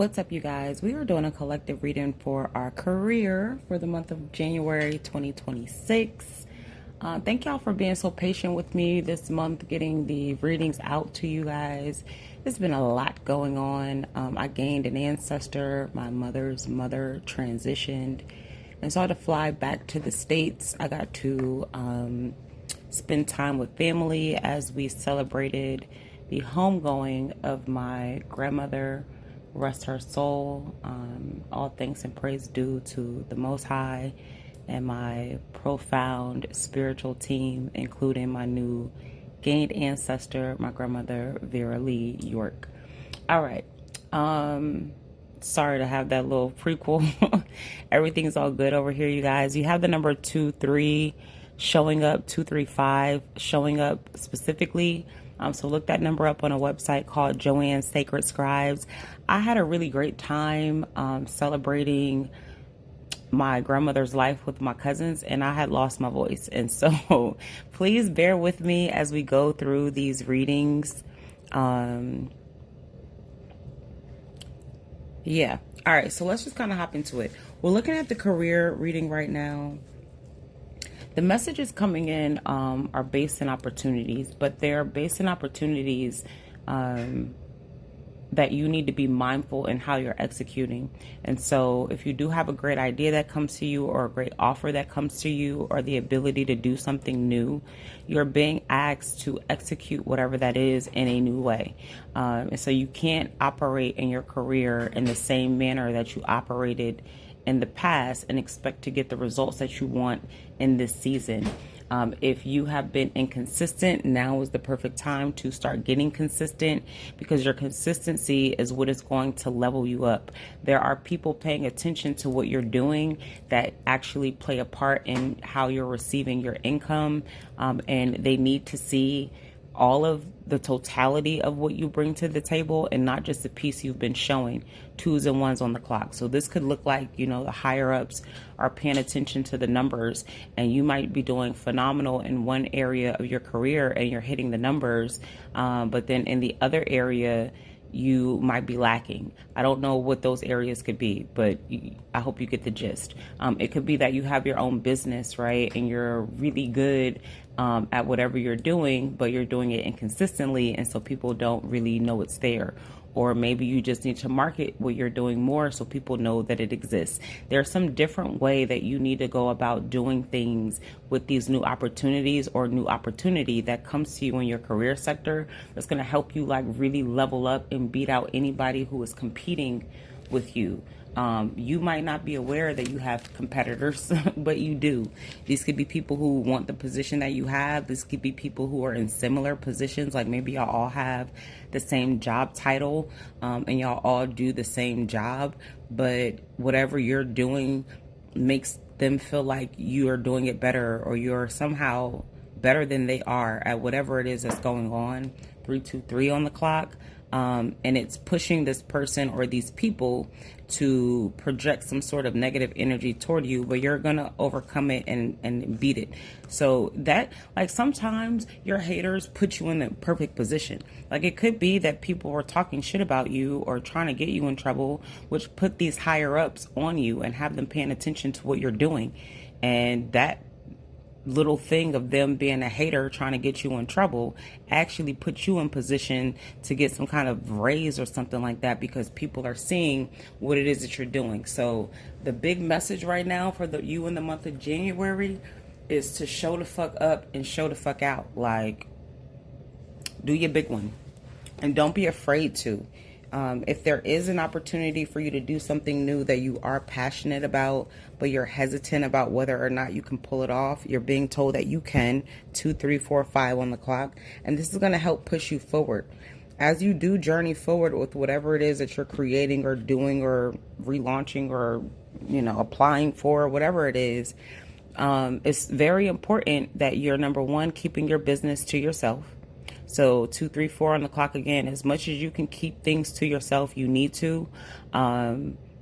What's up, you guys? We are doing a collective reading for our career for the month of January 2026. Thank y'all for being so patient with me this month, getting the readings out to you guys. There's been a lot going on. I gained an ancestor. My mother's mother transitioned. And so I had to fly back to the States. I got to spend time with family as we celebrated the homegoing of my grandmother. Rest her soul. All thanks and praise due to the Most High and my profound spiritual team, including my new gained ancestor, my grandmother, Vera Lee York. All right. Sorry to have that little prequel. Everything's all good over here, you guys. You have the number 23 showing up, 235 showing up specifically. So look that number up on a website called Joanne Sacred Scribes. I had a really great time celebrating my grandmother's life with my cousins, and I had lost my voice. And so please bear with me as we go through these readings. Yeah. All right. So let's just kind of hop into it. We're looking at the career reading right now. The messages coming in are based in opportunities, but they're based in opportunities that you need to be mindful in how you're executing. And so if you do have a great idea that comes to you, or a great offer that comes to you, or the ability to do something new, you're being asked to execute whatever that is in a new way. And so you can't operate in your career in the same manner that you operated in the past and expect to get the results that you want in this season. If you have been inconsistent, now is the perfect time to start getting consistent, because your consistency is what is going to level you up. There are people paying attention to what you're doing that actually play a part in how you're receiving your income, and they need to see all of the totality of what you bring to the table and not just the piece you've been showing, twos and ones on the clock. So this could look like, you know, the higher ups are paying attention to the numbers, and you might be doing phenomenal in one area of your career and you're hitting the numbers, but then in the other area you might be lacking. I don't know what those areas could be, but I hope you get the gist. It could be that you have your own business, right? And you're really good at whatever you're doing, but you're doing it inconsistently, and so people don't really know it's there. Or maybe you just need to market what you're doing more so people know that it exists. There's some different way that you need to go about doing things with these new opportunities, or new opportunity that comes to you in your career sector, that's going to help you like really level up and beat out anybody who is competing with you. You might not be aware that you have competitors, but you do. These could be people who want the position that you have. This could be people who are in similar positions. Like maybe y'all all have the same job title, and y'all all do the same job, but whatever you're doing makes them feel like you are doing it better, or you're somehow better than they are at whatever it is that's going on. 323 on the clock. And it's pushing this person or these people to project some sort of negative energy toward you, but you're going to overcome it and beat it. So that, like, sometimes your haters put you in the perfect position. Like, it could be that people were talking shit about you or trying to get you in trouble, which put these higher ups on you and have them paying attention to what you're doing. And that little thing of them being a hater trying to get you in trouble actually put you in position to get some kind of raise or something like that, because people are seeing what it is that you're doing. So the big message right now for you in the month of January is to show the fuck up and show the fuck out. Like, do your big one, and don't be afraid to. If there is an opportunity for you to do something new that you are passionate about, but you're hesitant about whether or not you can pull it off, you're being told that you can. 2, 3, 4, 5 on the clock. And this is going to help push you forward. As you do journey forward with whatever it is that you're creating or doing or relaunching or, you know, applying for, whatever it is, it's very important that you're, number one, keeping your business to yourself. So 2, 3, 4 on the clock again. As much as you can keep things to yourself, you need to,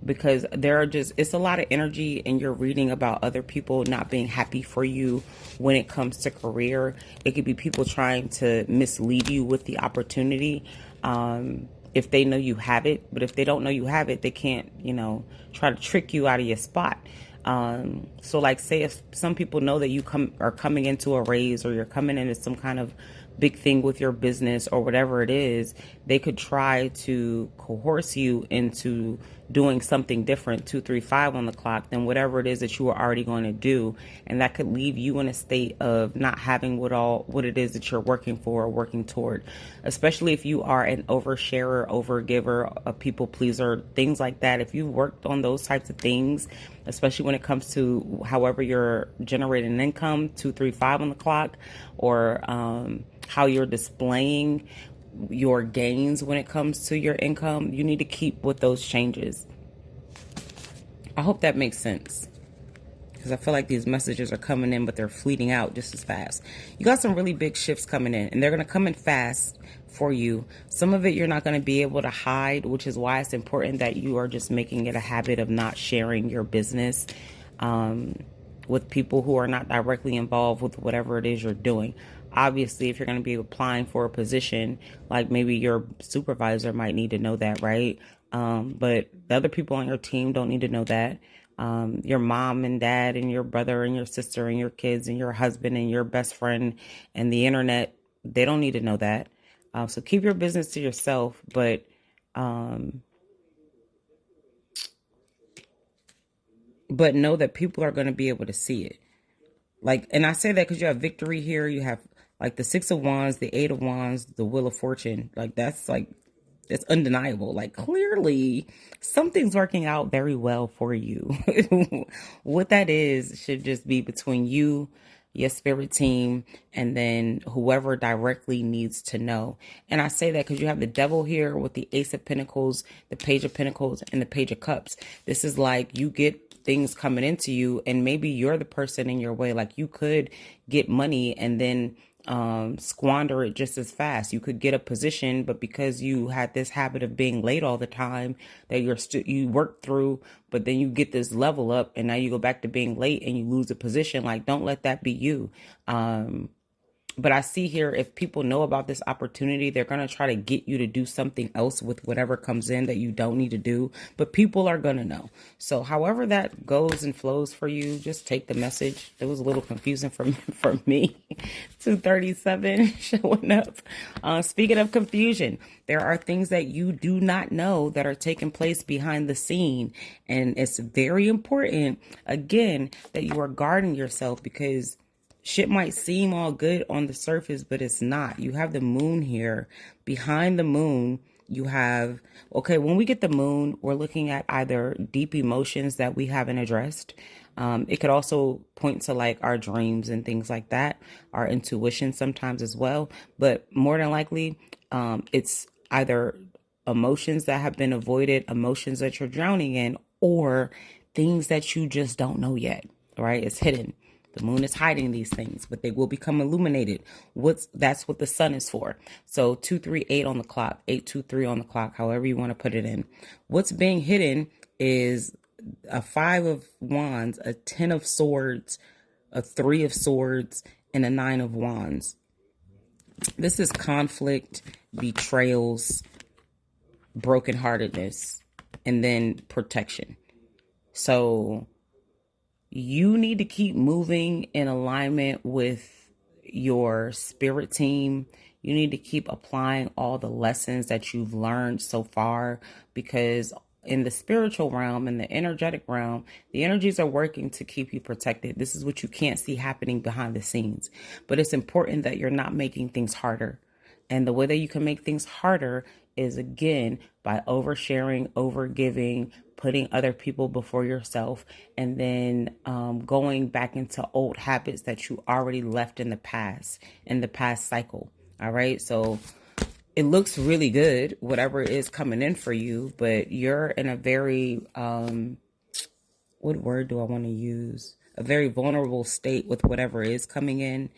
because it's a lot of energy, and you're reading about other people not being happy for you when it comes to career. It could be people trying to mislead you with the opportunity. if they know you have it. But if they don't know you have it, they can't, try to trick you out of your spot. So like say if some people know that you are coming into a raise, or you're coming into some kind of big thing with your business or whatever it is, they could try to coerce you into doing something different 2 3 5 on the clock than whatever it is that you are already going to do. And that could leave you in a state of not having what it is that you're working for or working toward, especially if you are an oversharer, overgiver, a people pleaser, things like that. If you've worked on those types of things, especially when it comes to however you're generating income 2 3 5 on the clock, or how you're displaying your gains when it comes to your income, you need to keep with those changes. I hope that makes sense, because I feel like these messages are coming in, but they're fleeting out just as fast. You got some really big shifts coming in, and they're going to come in fast for you. Some of it you're not going to be able to hide, which is why it's important that you are just making it a habit of not sharing your business with people who are not directly involved with whatever it is you're doing. Obviously, if you're going to be applying for a position, like maybe your supervisor might need to know that, right? But the other people on your team don't need to know that. Your mom and dad and your brother and your sister and your kids and your husband and your best friend and the internet, they don't need to know that. So keep your business to yourself, but know that people are going to be able to see it. Like, and I say that because you have victory here. You have like the 6 of Wands, the 8 of Wands, the Wheel of Fortune. That's undeniable. Like, clearly something's working out very well for you. What that is should just be between you, your spirit team, and then whoever directly needs to know. And I say that because you have the Devil here with the Ace of Pentacles, the Page of Pentacles, and the Page of Cups. This is like you get things coming into you, and maybe you're the person in your way. Like, you could get money and then squander it just as fast. You could get a position, but because you had this habit of being late all the time, that you work through, but then you get this level up and now you go back to being late and you lose a position. Like, don't let that be you. But I see here, if people know about this opportunity, they're going to try to get you to do something else with whatever comes in that you don't need to do. But people are going to know. So however that goes and flows for you, just take the message. It was a little confusing for me. 237 showing up. Speaking of confusion, there are things that you do not know that are taking place behind the scene. And it's very important, again, that you are guarding yourself, because shit might seem all good on the surface, but it's not. You have the moon here. Behind the moon, you have, when we get the moon, we're looking at either deep emotions that we haven't addressed. It could also point to like our dreams and things like that, our intuition sometimes as well. But more than likely, it's either emotions that have been avoided, emotions that you're drowning in, or things that you just don't know yet, right? It's hidden. The moon is hiding these things, but they will become illuminated. That's what the sun is for. So 238 on the clock, 823 on the clock, however you want to put it in. What's being hidden is a 5 of Wands, a 10 of Swords, a 3 of Swords, and a 9 of Wands. This is conflict, betrayals, brokenheartedness, and then protection. So you need to keep moving in alignment with your spirit team. You need to keep applying all the lessons that you've learned so far, because in the spiritual realm, in the energetic realm, the energies are working to keep you protected. This is what you can't see happening behind the scenes. But it's important that you're not making things harder. And the way that you can make things harder is, again, by oversharing, overgiving, putting other people before yourself, and then going back into old habits that you already left in the past cycle. All right. So it looks really good, whatever is coming in for you, but you're in a very, what word do I want to use? A very vulnerable state with whatever is coming in.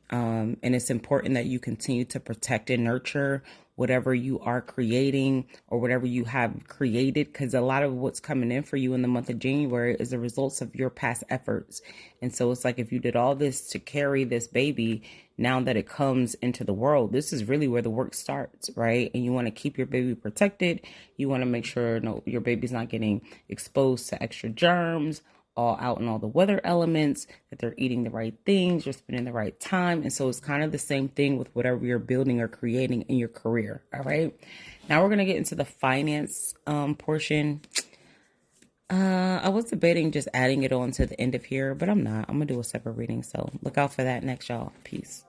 And it's important that you continue to protect and nurture whatever you are creating or whatever you have created, because a lot of what's coming in for you in the month of January is the results of your past efforts. And so it's like if you did all this to carry this baby, now that it comes into the world, this is really where the work starts, right? And you want to keep your baby protected. You want to make sure your baby's not getting exposed to extra germs, all out in all the weather elements, that they're eating the right things, you're spending the right time. And so it's kind of the same thing with whatever you're building or creating in your career. All right. Now we're going to get into the finance portion. I was debating just adding it on to the end of here, but I'm not. I'm going to do a separate reading. So look out for that next, y'all. Peace.